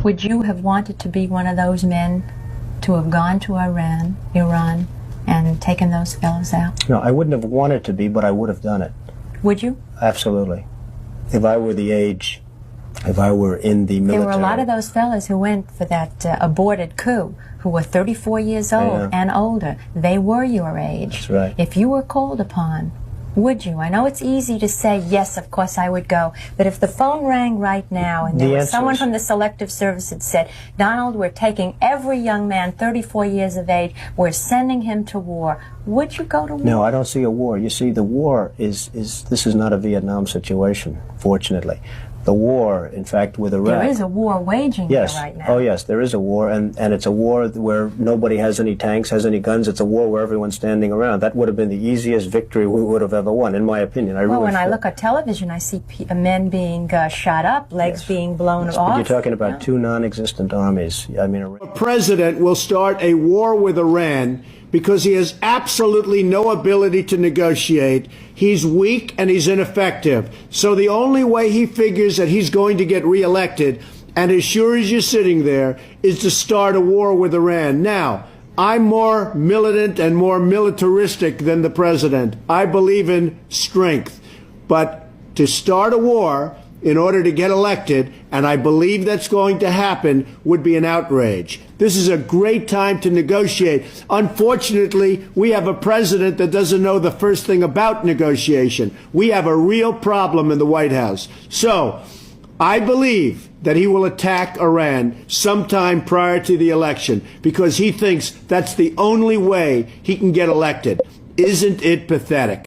Would you have wanted to be one of those men to have gone to Iran, and taken those fellows out? No, I wouldn't have wanted to be, but I would have done it. Would you? Absolutely. If I were the age, if I were in the military. There were a lot of those fellas who went for that aborted coup, who were 34 years old and older. They were your age. That's right. If you were called upon, would you? I know it's easy to say, yes, of course I would go, but if the phone rang right now and there was someone from the Selective Service that said, Donald, we're taking every young man 34 years of age, we're sending him to war, would you go to war? No, I don't see a war. You see, the war this is not a Vietnam situation, fortunately. The war, in fact, with Iraq. There is a war waging there right now. Oh, yes, there is a war, and it's a war where nobody has any tanks, has any guns. It's a war where everyone's standing around. That would have been the easiest victory we would have ever won, in my opinion. When I look at television, I see men being shot up, legs being blown off. But you're talking about two non-existent armies. I mean, a president will start a war with Iran because he has absolutely no ability to negotiate. He's weak and he's ineffective. So the only way he figures that he's going to get reelected, and as sure as you're sitting there, is to start a war with Iran. Now, I'm more militant and more militaristic than the president. I believe in strength. But to start a war in order to get elected, and I believe that's going to happen, would be an outrage. This is a great time to negotiate. Unfortunately, we have a president that doesn't know the first thing about negotiation. We have a real problem in the White House. So, I believe that he will attack Iran sometime prior to the election because he thinks that's the only way he can get elected. Isn't it pathetic?